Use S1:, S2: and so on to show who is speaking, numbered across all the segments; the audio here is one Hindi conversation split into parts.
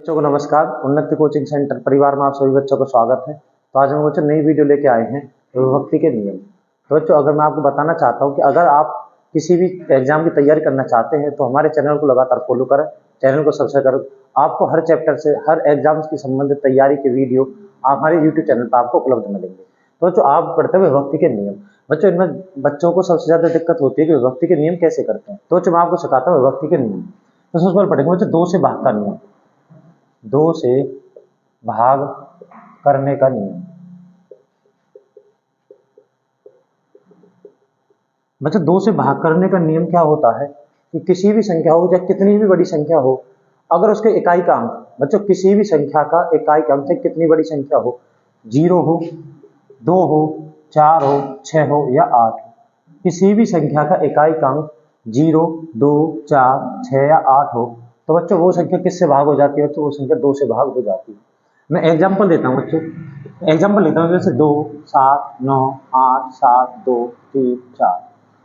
S1: बच्चों को नमस्कार। उन्नति कोचिंग सेंटर परिवार में आप सभी बच्चों का स्वागत है। तो आज हम बच्चों नई वीडियो लेके आए हैं विभक्ति के नियम। तो बच्चों अगर मैं आपको बताना चाहता हूँ कि अगर आप किसी भी एग्जाम की तैयारी करना चाहते हैं तो हमारे चैनल को लगातार फॉलो करें, चैनल को सब्सक्राइब करें। आपको हर चैप्टर से हर एग्जाम की संबंधित तैयारी के वीडियो हमारे यूट्यूब चैनल पर आपको उपलब्ध मिलेंगे। तो बच्चों आप पढ़ते हैं विभक्ति के नियम। बच्चों इनमें बच्चों को सबसे ज्यादा दिक्कत होती है कि विभक्ति के नियम कैसे करते हैं। तो बच्चों मैं आपको सिखाता हूँ विभक्ति के नियम। तो सबसे पहले पढ़ेंगे बच्चों दो से भाग का नियम। दो से भाग करने का नियम। बच्चों दो से भाग करने का नियम क्या होता है कि किसी भी संख्या हो, चाहे कितनी भी बड़ी संख्या हो, अगर उसके इकाई का अंक, बच्चों किसी भी संख्या का इकाई का अंक, चाहे कितनी बड़ी संख्या हो, 0 हो, 2 हो, 4 हो, 6 हो या 8, किसी भी संख्या का इकाई का अंक 0, 2, 4, 6 या 8 हो, तो बच्चों वो संख्या किससे भाग हो जाती है? तो वो संख्या 2 से भाग हो जाती है। मैं एग्जांपल देता हूँ बच्चों, एग्जांपल लेता हूँ जैसे 2, 7, 9, 8, 7, 2, 3, 4।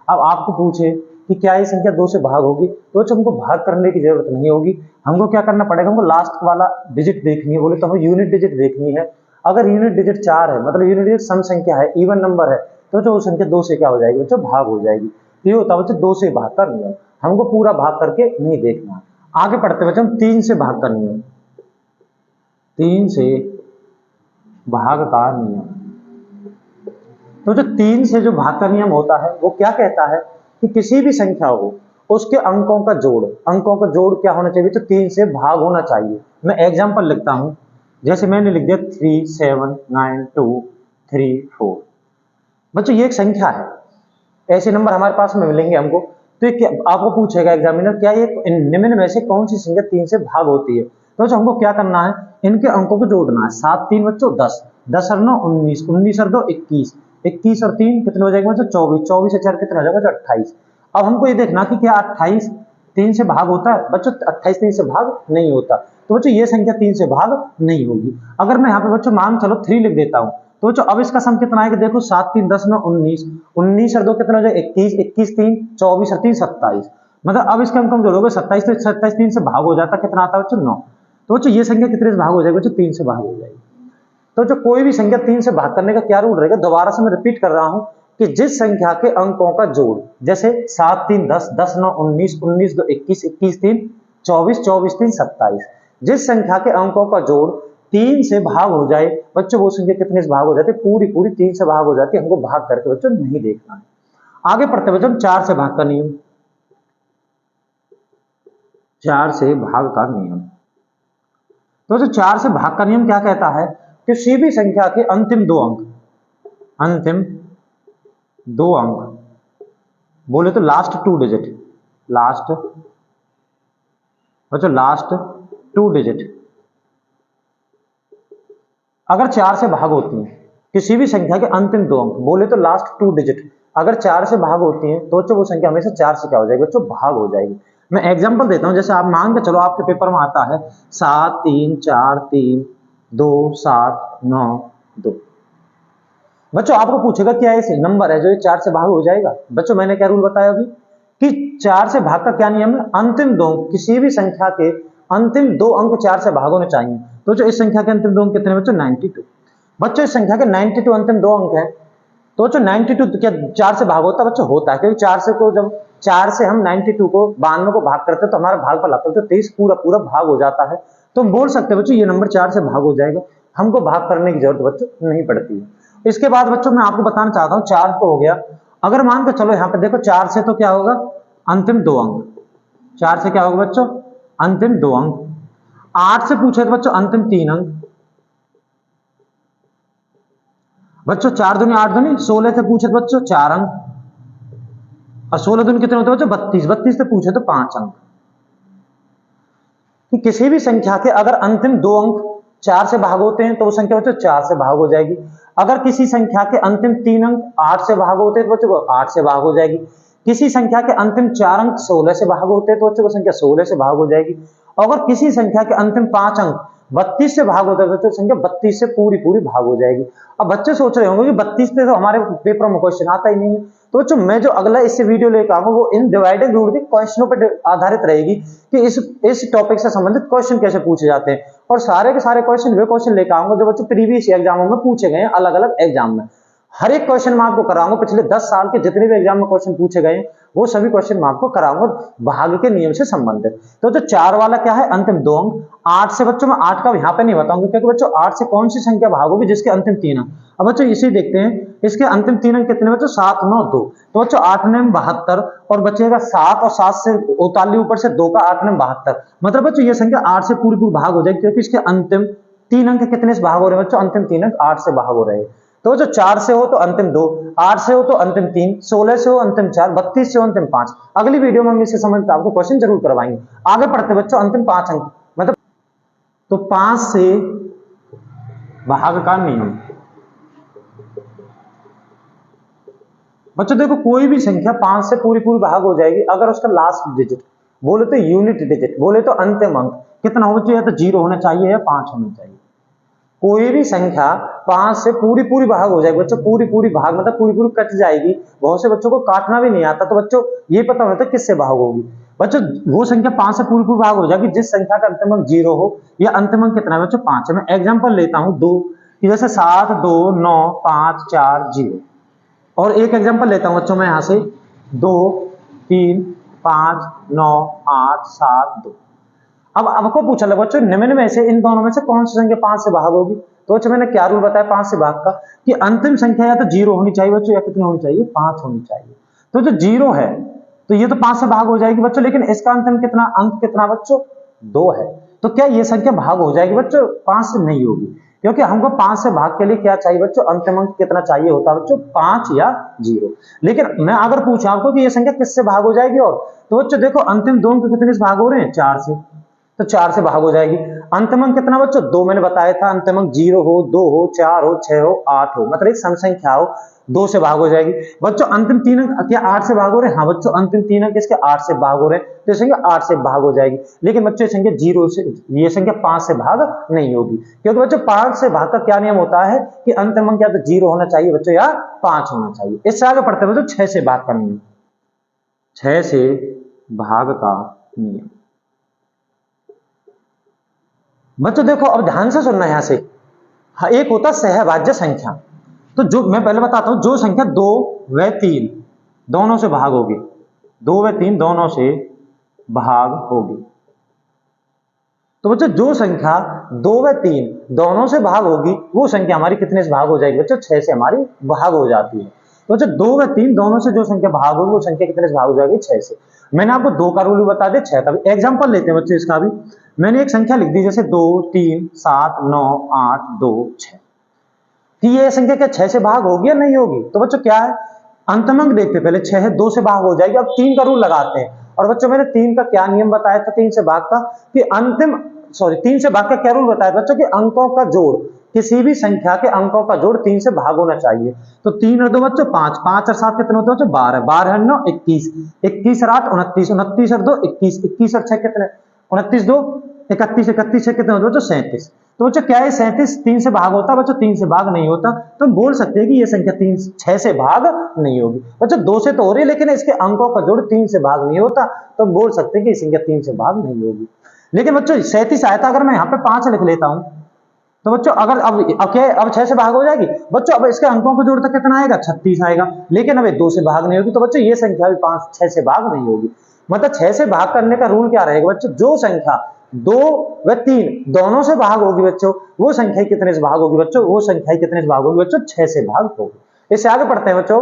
S1: अब आपको पूछे कि क्या ये संख्या 2 से भाग होगी, तो बच्चों हमको भाग करने की जरूरत नहीं होगी। हमको क्या करना पड़ेगा? हमको लास्ट वाला डिजिट देखनी है, बोले तो हमें यूनिट डिजिट देखनी है। अगर यूनिट डिजिट 4 है, मतलब यूनिट डिजिट सम संख्या है, इवन नंबर है, तो जो संख्या 2 से क्या हो जाएगी बच्चों? भाग हो जाएगी। ये होता है बच्चों 2 से भाग का नियम। हमको पूरा भाग करके नहीं देखना। आगे पढ़ते बच्चों 3 से भाग का नियम। 3 से भाग का नियम। तो जो 3 से जो भाग का नियम होता है वो क्या कहता है कि किसी भी संख्या हो उसके अंकों का जोड़ क्या होना चाहिए? तो 3 से भाग होना चाहिए। मैं एग्जांपल लिखता हूं, जैसे मैंने लिख दिया 3, 7, 9, 2, 3, 4। बच्चों ये एक संख्या है, ऐसे नंबर हमारे पास में मिलेंगे हमको। तो ये आपको पूछेगा एग्जामिनर, क्या ये निम्न में से कौन सी संख्या 3 से भाग होती है? तो हमको क्या करना है? इनके अंकों को जोड़ना है। 7 3 बच्चों 10, 10 और 9 19, 19 और 2 21, 21 और 3 कितने हो जाएंगे बच्चों? 24, 24 और 4 कितने हो जाएगा? 28। अब हमको ये देखना कि क्या 28 3 से भाग होता है? बच्चों 28 3 से भाग नहीं होता। तो बच्चों ये संख्या 3 से भाग नहीं होगी। अगर मैं यहाँ पे बच्चों मान चलो 3 लिख देता हूँ, तो बच्चों अब इसका सम कितना आएगा? देखो 7 3 10 9 19, 19 और 2 कितना हो जाएगा? 21, 21 3 24 और 3 27। मतलब अब इसके अंक हम जोड़ोगे 27, तो 27 3 से भाग हो जाता, कितना आता है बच्चों? 9। तो बच्चों ये संख्या कितने से भाग हो जाएगी बच्चों? 3 से भाग हो जाएगी। तो जो कोई भी संख्या 3 से भाग करने का क्या रूल रहेगा? दोबारा से मैं रिपीट कर रहा हूं कि जिस संख्या के अंकों का जोड़, जैसे 7 3 10, 10 9 19, 19 2 21, 21 3 24, 24 3 27, जिस संख्या के अंकों का जोड़ 3 से भाग हो जाए बच्चों, वो संख्या कितने से भाग हो जाती है? पूरी पूरी 3 से भाग हो जाती है। हमको भाग करके बच्चों नहीं देखना है। आगे पढ़ते बच्चों 4 से भाग का नियम। 4 से भाग का नियम। तो जो 4 से भाग का नियम क्या कहता है? किसी भी संख्या के अंतिम दो अंक बोले तो last two digit, last two digit अगर 4 से भाग होती हैं, किसी भी संख्या के अंतिम दो अंक बोले तो लास्ट टू डिजिट अगर 4 से भाग होती हैं, तो वो संख्या हमेशा 4 से क्या हो जाएगी बच्चों? भाग हो जाएगी। मैं एग्जांपल देता हूं, जैसे आप मान के चलो आपके पेपर में आता है 7 3 4 3 2 7 9 2। बच्चों आपको पूछेगा क्या ऐसे नंबर है जो ये 4 से भाग हो जाएगा? बच्चों मैंने क्या रूल बताया अभी कि 4 से भाग का क्या नियम है? अंतिम दो अंक, किसी भी संख्या के अंतिम दो अंक 4 से भाग होने चाहिए। तो जो इस संख्या के अंतिम दो अंक कितने बच्चों? 92। बच्चों इस संख्या के 92 अंतिम दो अंक है, तो बच्चों 92 क्या 4 से भाग होता है? बच्चों होता है, क्योंकि 4 से को जब 4 से हम 92 को 92 को भाग करते हैं तो हमारा भागफल आता है, तो 23 पूरा पूरा भाग हो जाता है। तो हम बोल सकते हैं बच्चों ये नंबर 4 से भाग हो जाएगा। हमको भाग करने की जरूरत बच्चों नहीं पड़ती है। इसके बाद बच्चों मैं आपको बताना चाहता हूं, 4 तो हो गया। अगर मान के चलो यहाँ पे देखो 4 से तो क्या होगा? अंतिम दो अंक। 4 से क्या होगा बच्चों? अंतिम दो अंक। 8 से पूछे तो बच्चों अंतिम तीन अंक। बच्चों 4 दूनी 8 दूनी 16 से पूछे तो बच्चों 4 अंक, और 16 दूनी कितने होते हैं बच्चों? 32। 32 से पूछे तो 5 अंक। कि किसी भी संख्या के अगर अंतिम दो अंक 4 से भाग होते हैं तो वो संख्या बच्चों 4 से भाग हो जाएगी। अगर किसी संख्या के अंतिम तीन अंक 8 से भाग होते हैं तो बच्चों 8 से भाग हो जाएगी। किसी संख्या के अंतिम 4 अंक 16 से भाग होते हैं तो बच्चों वो संख्या 16 से भाग हो जाएगी। अगर किसी संख्या के अंतिम 5 अंक 32 से भाग होता है बच्चों, संख्या 32 से पूरी पूरी भाग हो जाएगी। अब बच्चे सोच रहे होंगे कि 32 पे तो हमारे पेपर में क्वेश्चन आता ही नहीं है। तो बच्चों मैं जो अगला इससे वीडियो लेकर आऊंगा वो इन डिवाइडेड रूल के क्वेश्चनों पर आधारित रहेगी कि इस टॉपिक से संबंधित क्वेश्चन कैसे पूछे जाते हैं, और सारे के सारे क्वेश्चन वे क्वेश्चन लेकर आऊंगा जो बच्चों प्रीवियस एग्जामों में पूछे गए हैं, अलग अलग एग्जाम में। हर एक क्वेश्चन मैं आपको कराऊंगा, पिछले 10 साल के जितने भी एग्जाम में क्वेश्चन पूछे गए वो सभी क्वेश्चन मैं आपको कराऊंगा भाग के नियम से संबंधित। तो जो 4 वाला क्या है, अंतिम 2 अंक। 8 से बच्चों मैं 8 का यहाँ पे नहीं बताऊंगा क्योंकि बच्चों 8 से कौन सी संख्या भाग होगी जिसके अंतिम 3 अंक। अब बच्चों इसे देखते हैं, इसके अंतिम 3 अंक कितने बच्चों, 7 9 2। तो बच्चों 8 9 72 और बचेगा 7, और 7 से 39 ऊपर से 2 का 8 9 72। मतलब बच्चों ये संख्या 8 से पूरी पूरी भाग हो जाएगी क्योंकि इसके अंतिम 3 अंक कितने से भाग हो रहे हैं बच्चों, अंतिम 3 अंक 8 से भाग हो रहे हैं। तो जो 4 से हो तो अंतिम 2, 8 से हो तो अंतिम 3, 16 से हो अंतिम 4, 32 से हो अंतिम 5। अगली वीडियो में हम इससे संबंधित आपको क्वेश्चन जरूर करवाएंगे। आगे पढ़ते बच्चों, अंतिम 5 अंक मतलब तो 5 से भाग का नियम। बच्चों देखो कोई भी संख्या 5 से पूरी पूरी भाग हो जाएगी अगर उसका लास्ट डिजिट बोले तो यूनिट डिजिट बोले तो अंतिम अंक कितना होना चाहिए, या तो 0 होना चाहिए या 5 होना चाहिए। कोई भी संख्या 5 से पूरी पूरी भाग हो जाएगी बच्चों, पूरी पूरी भाग मतलब पूरी पूरी कट जाएगी। बहुत से बच्चों को काटना भी नहीं आता, तो बच्चों ये पता होता है किससे भाग होगी। बच्चों वो संख्या 5 से पूरी पूरी भाग हो जाएगी जिस संख्या का अंतिम अंक 0 हो या अंतिम अंक कितना है बच्चों, 5 है। मैं एग्जांपल लेता हूं 2 कि जैसे 7 2 9 5 4 0, और एक एग्जांपल लेता हूं बच्चों मैं यहां से 2 3 5 9 8 7 2। अब आपको पूछा लगा बच्चों निम्न में से इन दोनों में से कौन सी संख्या 5 से भाग होगी। तो बच्चों मैंने क्या रूल बताया 5 से भाग का, कि अंतिम संख्या या तो 0 होनी चाहिए बच्चों या कितनी होनी चाहिए, 5 होनी चाहिए। तो जो 0 है तो ये तो 5 से भाग हो जाएगी बच्चों, लेकिन इसका अंतिम कितना अंक कितना बच्चों 2 है। तो क्या ये संख्या भाग हो जाएगी बच्चों, 5 से नहीं होगी, क्योंकि हमको 5 से भाग के लिए क्या चाहिए बच्चों, अंतिम अंक कितना चाहिए होता है बच्चों, 5 या 0। लेकिन मैं अगर पूछा आपको कि ये संख्या किससे भाग हो जाएगी, और तो बच्चों देखो अंतिम 2 अंक कितने से भाग हो रहे हैं, 4 से, तो 4 से भाग हो जाएगी। अंतिम अंक कितना बच्चों, 2 मैंने बताया था। अंतिम अंक 0 हो 2 हो 4 हो 6 हो 8 हो, मतलब एक सम संख्या हो, 2 से भाग हो जाएगी। बच्चों अंतिम 3 अंक क्या 8 से भाग हो रहे हैं, हाँ बच्चों अंतिम 3 अंक इसके 8 से भाग हो रहे हैं, तो ये संख्या 8 से भाग हो जाएगी। लेकिन बच्चों ये संख्या 0 से, ये संख्या 5 से भाग नहीं होगी, क्योंकि बच्चों 5 से भाग का क्या नियम होता है कि अंतिम अंक या तो 0 होना चाहिए बच्चों या 5 होना चाहिए। इससे आगे पढ़ते हैं बच्चों 6 से भाग का नियम। 6 से भाग का नियम बच्चों देखो अब ध्यान से सुनना यहां से। हाँ, एक होता सहभाज्य संख्या, तो जो मैं पहले बताता हूं, जो संख्या 2 व 3 दोनों से भाग होगी, 2 व 3 दोनों से भाग होगी। तो बच्चों जो संख्या 2 व 3 दोनों से भाग होगी वो संख्या हमारी कितने से भाग हो जाएगी बच्चों, 6 से हमारी भाग हो जाती है। तो बच्चों 2 व 3 दोनों से जो संख्या भाग होगी वो संख्या कितने से भाग हो जाएगी, 6 से। मैंने आपको 2 का रूल बता दिया, 6 का भी। एग्जांपल लेते हैं बच्चों इसका भी। मैंने एक संख्या लिख दी जैसे 2 3 7 9 8 2 6, कि ये संख्या क्या 6 से भाग होगी या नहीं होगी। तो बच्चों क्या है, अंतिम अंक देखते पहले 6 है, 2 से भाग हो जाएगी। अब 3 का रूल लगाते हैं, और बच्चों मैंने 3 का क्या नियम बताया था 3 से भाग का, कि अंतिम 3 से भाग का क्या रूल बताया बच्चों, कि अंकों का जोड़, किसी भी संख्या के अंकों का जोड़ 3 से भाग होना चाहिए। तो 3 और 2 बच्चों 5, 5 और 7 कितने होते हैं बच्चों, 12, 12 और 9 21, 21 और 8 29, 29 और 2 21, 21 और 6 कितने, 29 2 31, 31 6 कितने होते हैं बच्चों 37। तो बच्चों क्या है 37 3 से भाग होता है बच्चों, 3 से भाग नहीं होता। तो हम बोल सकते हैं कि ये संख्या 6 से भाग नहीं होगी। बच्चों 2 से तो हो रही है लेकिन इसके अंकों का जोड़ 3 से भाग नहीं होता, तो हम बोल सकते हैं कि ये संख्या 3 से भाग नहीं होगी। लेकिन बच्चों 37 आया था, अगर मैं यहाँ पे 5 लिख लेता हूं तो बच्चों अगर अब 6 से भाग हो जाएगी बच्चों, अब इसके अंकों का जोड़ तक कितना आएगा 36 आएगा, लेकिन अब 2 से भाग नहीं होगी। तो बच्चों ये संख्या भी 6 से भाग नहीं होगी। मतलब 6 से भाग करने का रूल क्या रहेगा बच्चों, जो संख्या 2 व 3 दोनों से भाग होगी बच्चों, वो संख्या कितने से भाग होगी बच्चों, वो संख्या कितने से भाग होगी बच्चों, 6 से भाग होगी। इससे आगे पढ़ते हैं बच्चों।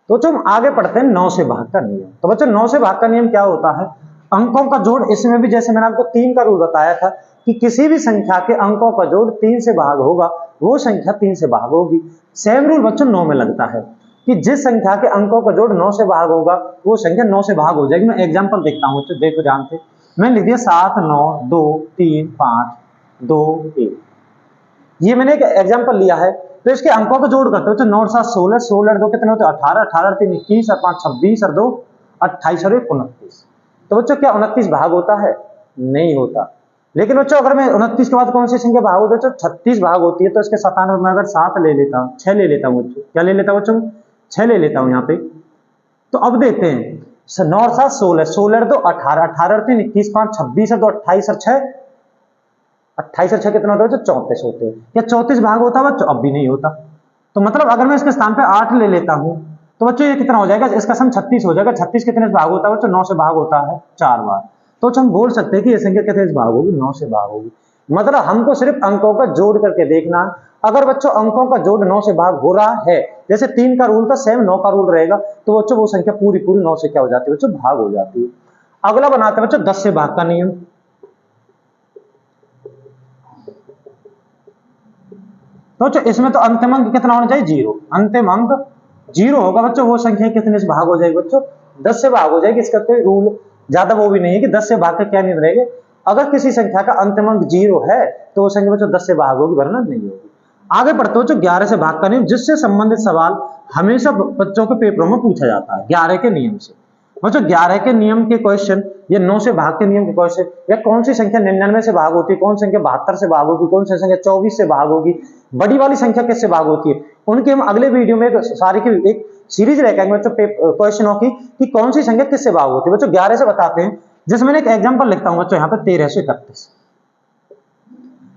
S1: तो हम आगे पढ़ते हैं 9 से भाग का नियम। तो बच्चों 9 से भाग का नियम क्या होता है, अंकों का जोड़, इसमें भी जैसे मैंने आपको 3 का रूल बताया था कि किसी भी संख्या के अंकों का जोड़ 3 से भाग होगा वो संख्या 3 से भाग होगी। सेम रूल बच्चों 9 में लगता है कि जिस संख्या के अंकों का जोड़ 9 से भाग होगा वो संख्या 9 से भाग हो जाएगी। मैं एग्जांपल देखता हूं बच्चों, देखो जानते, मैंने लिख दिया 7 9 2 3 5 2 1, ये मैंने एक एग्जांपल लिया है। तो इसके अंकों को जोड़ करते हो तो 9 और 7 16, 16 और 2 कितने होते हैं 18, 18 और 3 21 और 5 26 और 2 28 और 1 29। तो बच्चों क्या 29 भाग होता है, नहीं होता। लेकिन बच्चों अगर मैं 29 के बाद कौन सी संख्या भाग होती है, तो 36 भाग होती है, तो इसके 97 में अगर 7 ले लेता हूँ, 6 ले लेता हूँ बच्चों, क्या ले लेता हूँ बच्चों, 6 ले लेता हूँ यहाँ पे। तो अब देखते हैं, 9 और 7 16, 16 और 2 18, 18 और 3 21, 5 26 और 2 28 और 6 28 और 6 कितना होता है बच्चों, 34 होते हैं। क्या 34 भाग होता है बच्चों, अब भी नहीं होता। तो मतलब अगर मैं इसके स्थान पे 8 ले लेता हूँ, तो बच्चों ये कितना हो जाएगा, इसका सम 36 हो जाएगा। 36 कितने से भाग होता है बच्चों, 9 से भाग होता है 4 बार। तो हम बोल सकते हैं कि ये संख्या कितने से भाग होगी, 9 से भाग होगी। मतलब हमको सिर्फ अंकों का जोड़ करके देखना। अगर बच्चों अंकों का जोड़ 9 से भाग हो रहा है, जैसे 3 का रूल था सेम 9 का रूल रहेगा, तो बच्चों वो संख्या पूरी पूरी 9 से क्या हो जाती है बच्चों, भाग हो जाती है। अगला बनाते हैं बच्चों 10 से भाग का नियम। तो बच्चों इसमें तो अंतिम अंक कितना होना चाहिए, 0। अंतिम अंक 0 होगा बच्चों, वो संख्या कितने से भाग हो जाएगी बच्चों, 10 से भाग हो जाएगी। इसका कोई रूल ज्यादा वो भी नहीं है कि 10 से भाग का क्या नहीं रहेगा। अगर किसी संख्या का अंतिम अंक 0 है, तो वो संख्या बच्चों 10 से भाग होगी, वरना नहीं होगी। आगे बढ़ते बच्चों 11 से भाग का नियम, जिससे संबंधित सवाल हमेशा बच्चों के पेपरों में पूछा जाता है 11 के नियम से। बच्चों 11 के नियम के क्वेश्चन, या 9 से भाग के नियम के क्वेश्चन, या कौन सी संख्या 99 से भाग होती है, कौन सी संख्या 72 से भाग होगी, कौन सी संख्या 24 से भाग होगी, बड़ी वाली संख्या किससे भाग होती है, उनके हम अगले वीडियो में सारी की एक सीरीज लेकर बच्चों क्वेश्चनों की कि कौन सी संख्या किससे भाग होती है। बच्चों 11 से बताते हैं, जैसे मैंने एक एग्जांपल लिखता हूं बच्चों यहाँ पे 1331।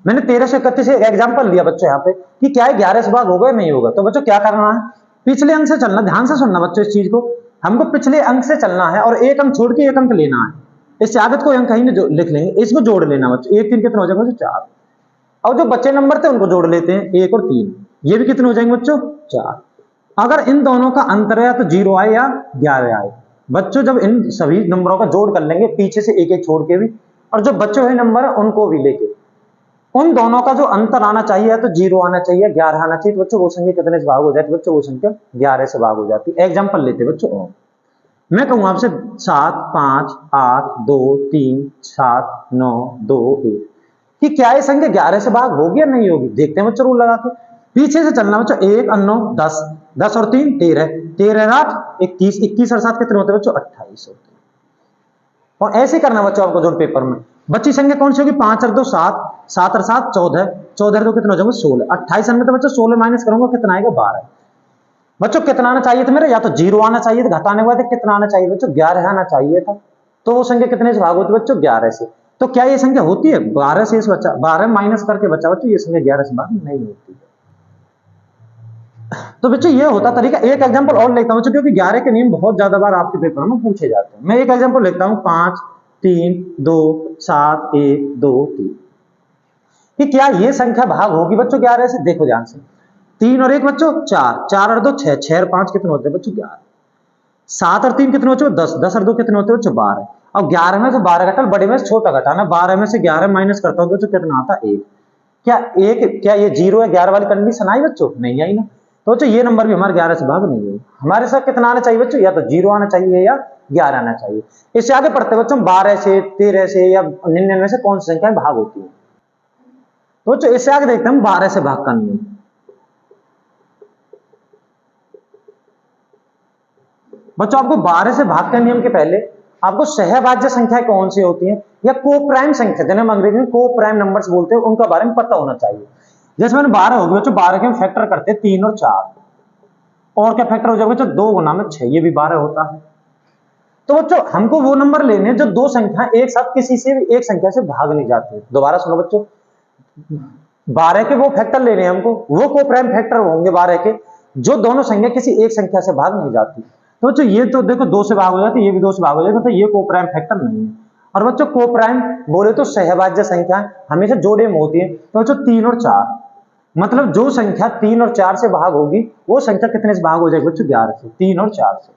S1: मैंने 1331 एक एग्जांपल लिया बच्चों यहाँ पे कि क्या है 11 से भाग होगा या नहीं होगा। तो बच्चों क्या करना है, पिछले अंक से चलना, ध्यान से सुनना बच्चों इस चीज को। हमको पिछले अंक से चलना है और एक अंक छोड़ के एक अंक लेना है। इससे आगे कोई अंक कहीं नहीं लिख लेंगे, इसको जोड़ लेना बच्चों। 1 3 कितना हो जाएगा बच्चों, 4। और जो बच्चे नंबर थे उनको जोड़ लेते हैं, 1 और 3, ये भी कितने हो जाएंगे बच्चों, 4। अगर इन दोनों का अंतर है तो 0 आए या 11 आए। बच्चों जब इन सभी नंबरों का जोड़ कर लेंगे, पीछे से एक एक छोड़ के भी, और जो बच्चे हुए नंबर है उनको भी लेके, उन दोनों का जो अंतर आना चाहिए, तो 0 आना चाहिए, 11 आना चाहिए, तो बच्चों वो संख्या कितने से भाग हो जाती है, बच्चों वो संख्या 11 से भाग हो जाती है। एग्जाम्पल लेते हैं बच्चों, मैं कहूंगा आपसे 7 5 8 2 3 7 9 2 1, कि क्या ये संख्या 11 से भाग होगी या नहीं होगी। देखते हैं बच्चों रूल लगा के, पीछे से चलना बच्चों। 1 और 9 10, 10 और 3 13, 13 और 8 21, 21 और 7 कितने होते हैं बच्चों, 28 होते हैं। और ऐसे करना बच्चों आपको जोड़ पेपर में। बच्ची संख्या कौन सी होगी, 5 और 2 7, 7 और 7 14, 14 और 2 कितना हो जाएगा 16, 28 में तो बच्चों 16 माइनस करूंगा कितना आएगा 12। बच्चों कितना आना चाहिए था मेरा, या तो 0 आना चाहिए था, घटाने के बाद कितना आना चाहिए बच्चों, 11 आना चाहिए था। तो वो संख्या कितने से भाग होती है बच्चों, 11 से। तो क्या ये संख्या होती है 12 से, इस बच्चा 12 माइनस करके बच्चा बच्चों, ये संख्या 11 से भाग नहीं होती है। तो बच्चों ये होता तरीका। एक एग्जांपल और लेता हूं बच्चों, क्योंकि 11 के नियम बहुत ज्यादा बार आपके पेपर में पूछे जाते हैं। मैं एक एग्जांपल लेता हूं, 5 3 2 7 1 2 3, कि क्या ये संख्या भाग होगी बच्चों 11 से। देखो ध्यान से, 3 और 1 बच्चों 4, 4 और 2 6, 6 और 5 कितने होते हैं बच्चों 11, 7 और 3 कितने बच्चों 10, 10 और 2 कितने होते हैं बच्चों 12। और 11 में से 12 घटा, बड़े में से छोटा घटाना, 12 में से 11 माइनस करता हूं बच्चों कितना आता है 1। क्या ये 0 है 11 वाली कंडीशन आई बच्चों, नहीं आई ना। तो बच्चों ये नंबर भी हमारे 11 से भाग नहीं होगा। हमारे साथ कितना आना चाहिए बच्चों, या तो 0 आना चाहिए या 11 आना चाहिए। इससे आगे पढ़ते बच्चों 12 से 13 से या 99 से कौन सी संख्या भाग होती है। तो बच्चों इससे आगे देखते हैं 12 से भाग का नियम। बच्चों आपको 12 से भाग के नियम के पहले आपको सहभाज्य संख्या कौन सी होती है, या को-प्राइम संख्या, जिन्हें हम अंग्रेजी में को-प्राइम नंबर्स बोलते हैं, उनका बारे में पता होना चाहिए। जैसे मैंने 12 होगी बच्चों, 12 के हम फैक्टर करते हैं 3 और 4, और क्या फैक्टर हो जाएगा बच्चों 2 गुना में 6, ये भी 12 होता है। तो बच्चों हमको वो नंबर लेने जो दो संख्या एक साथ किसी से भी एक संख्या से भाग नहीं जाती। दोबारा सुनो बच्चों, 12 के वो फैक्टर लेने हैं हमको, वो को-प्राइम फैक्टर होंगे 12 के, जो दोनों संख्या किसी एक संख्या से भाग नहीं जाती। तो बच्चों ये तो देखो 2 से भाग हो जाती है, ये भी 2 से भाग हो जाती है, तो ये को-प्राइम फैक्टर नहीं है। और बच्चों को-प्राइम बोले तो सहभाज्य संख्या हमेशा जोड़े में होती है। तो बच्चों 3 और 4, मतलब जो संख्या 3 और 4 से भाग होगी, वो संख्या कितने से भाग हो जाएगी बच्चों 11 से, 3 और 4 से।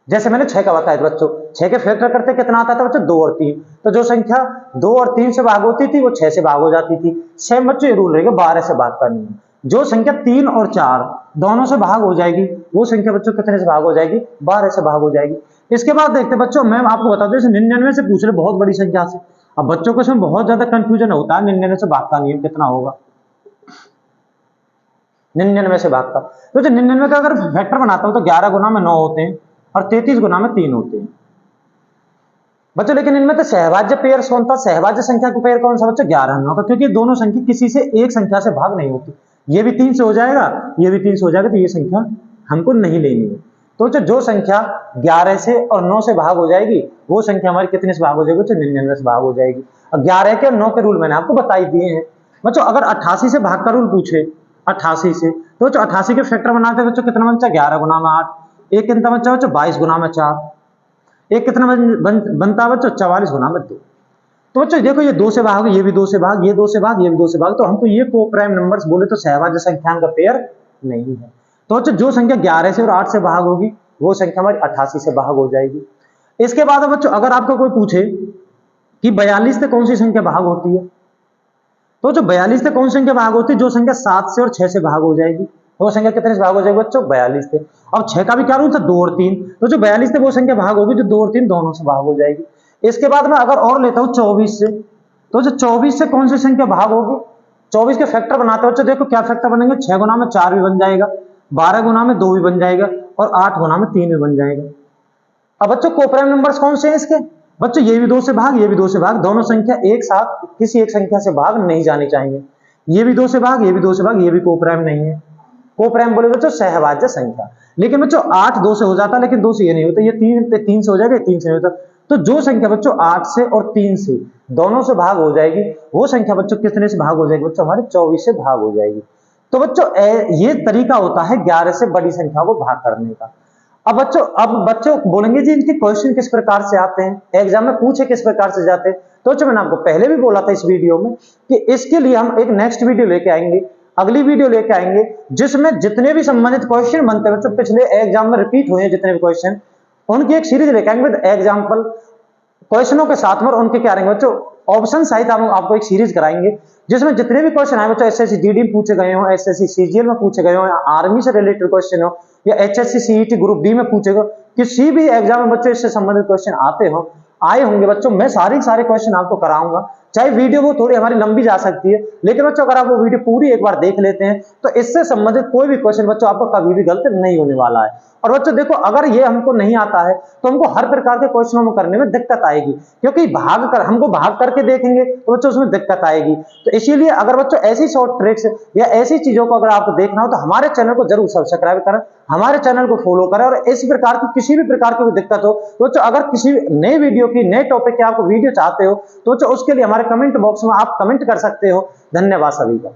S1: जैसे मैंने 6 का बताया था बच्चों, 6 के फैक्टर करते कितना आता था बच्चों 2 और 3, तो जो संख्या 2 और 3 से भाग होती थी वो 6 से भाग हो जाती थी। सेम बच्चों ये रूल रहेगा 12 से भाग का नहीं। जो संख्या 3 और 4 दोनों से भाग हो जाएगी, वो संख्या बच्चों कितने से भाग हो जाएगी, 12 से भाग हो जाएगी। इसके बाद देखते बच्चों, मैं आपको बता दूं, 99 से पूछ रहे बहुत बड़ी संख्या से। अब बच्चों को इसमें बहुत ज्यादा कंफ्यूजन होता है, 99 से भाग का नियम कितना होगा, 99 से भाग का। तो 99 का अगर फैक्टर बनाता हूं तो 11 गुना में 9 होते हैं और 33 गुना में 3 होते हैं। बच्चों लेकिन इनमें तो सहभाज्य पेयर कौन था, सहभाज्य संख्या का पेयर कौन सा बच्चों, 11 अंकों का, क्योंकि दोनों संख्या किसी से एक संख्या से भाग नहीं होती। ये भी 3 से हो जाएगा, ये भी 3 से हो जाएगा, तो ये संख्या हमको नहीं लेनी है। तो बच्चों जो संख्या 11 से और 9 से भाग हो जाएगी वो संख्या हमारी कितने से भाग हो जाएगी बच्चों, 99 से भाग हो जाएगी। अब 11 के और 9 के रूल मैंने आपको बता ही दिए हैं। बच्चों अगर 88 से भाग का रूल पूछे, 88 से, तो बच्चों 88 के फैक्टर बनाते हैं बच्चों, कितना बच्चा, 11 गुना में 8, एक कितना बच्चा बच्चों, 22 गुना में 4, एक कितना बनता है बच्चों, 44 गुना में 2। तो बच्चों देखो ये 2 से भाग, ये भी 2 से भाग, ये 2 से भाग, ये भी 2 से भाग, तो हमको ये को प्राइम नंबर्स बोले तो सहभाज्य संख्याओं का पेयर नहीं है। तो बच्चों जो संख्या 11 से और 8 से भाग होगी वो संख्या हमारी 88 से भाग हो जाएगी। इसके बाद बच्चों अगर आपको कोई पूछे कि 42 से कौन सी संख्या भाग होती है, तो जो 42 से कौन सी संख्या भाग होती है, जो संख्या 7 से और 6 से भाग हो जाएगी, वो संख्या कितने से भाग हो जाएगी बच्चों, 42 से। अब 6 का भी क्या रूल था, 2 और 3, तो जो 42 से वो संख्या भाग होगी जो 2 और 3 दोनों से भाग हो जाएगी। इसके बाद में अगर और लेता हूं 24 से, तो जो 24 से कौन सी संख्या भाग होगी, 24 के फैक्टर बनाते बच्चों, देखो क्या फैक्टर बनेंगे, 6 गुना में 4 भी बन जाएगा, 12 गुना में 2 भी बन जाएगा और 8 गुना में 3 भी बन जाएगा। अब बच्चों कोप्राइम नंबर्स कौन से हैं इसके, बच्चों ये भी 2 से भाग, ये भी 2 से भाग, दोनों संख्या एक साथ किसी एक संख्या से भाग नहीं जानी चाहिए। ये भी 2 से भाग, ये भी 2 से भाग, ये भी कोप्राइम नहीं है। कोप्राइम बोले बच्चों सहभाज्य संख्या। लेकिन बच्चों 8 2 से हो जाता है, लेकिन 2 से ये नहीं होता, ये 3 से हो जाएगा, 3 से नहीं होता। तो जो संख्या बच्चों 8 से और 3 से दोनों से भाग हो जाएगी वो संख्या बच्चों कितने से भाग हो जाएगी बच्चों, हमारे 24 से भाग हो जाएगी। तो बच्चों ये तरीका होता है 11 से बड़ी संख्या को भाग करने का। अब बच्चों बोलेंगे जी इनके क्वेश्चन किस प्रकार से आते हैं, एग्जाम में पूछे किस प्रकार से जाते हैं। तो बच्चों मैंने आपको पहले भी बोला था इस वीडियो में कि इसके लिए हम एक नेक्स्ट वीडियो लेके आएंगे, अगली वीडियो लेके आएंगे जिसमें जितने भी संबंधित क्वेश्चन बनते हैं बच्चों, पिछले एग्जाम में रिपीट हुए हैं जितने भी क्वेश्चन, उनकी एक सीरीज लेके आएंगे विद एग्जाम्पल क्वेश्चनों के साथ में। और उनके क्या रहेंगे बच्चों, ऑप्शन सहित हम आपको एक सीरीज कराएंगे जिसमें जितने भी क्वेश्चन आए बच्चों, एसएससी जीडी में पूछे गए हो, एसएससी सीजीएल में पूछे गए हो, या आर्मी से रिलेटेड क्वेश्चन हो, या एचएससी सीईटी ग्रुप डी में पूछे गए, किसी भी एग्जाम में बच्चों इससे संबंधित क्वेश्चन आए होंगे बच्चों, मैं सारे क्वेश्चन आपको कराऊंगा। चाहे वीडियो वो थोड़ी हमारी लंबी जा सकती है, लेकिन बच्चों अगर आप वो वीडियो पूरी एक बार देख लेते हैं तो इससे संबंधित कोई भी क्वेश्चन बच्चों आपको कभी भी गलत नहीं होने वाला है। और बच्चों देखो अगर ये हमको नहीं आता है तो हमको हर प्रकार के क्वेश्चनों में करने में दिक्कत आएगी, क्योंकि हमको भाग करके देखेंगे तो बच्चों उसमें दिक्कत आएगी। तो इसीलिए अगर बच्चों ऐसी शॉर्ट ट्रिक्स या ऐसी चीजों को अगर आपको देखना हो तो हमारे चैनल को जरूर सब्सक्राइब करें, हमारे चैनल को फॉलो करें। और इस प्रकार की किसी भी प्रकार की दिक्कत हो तो बच्चों अगर किसी नए वीडियो की नए टॉपिक की आपको वीडियो चाहते हो तो बच्चों उसके लिए हमारे कमेंट बॉक्स में आप कमेंट कर सकते हो। धन्यवाद सभी का।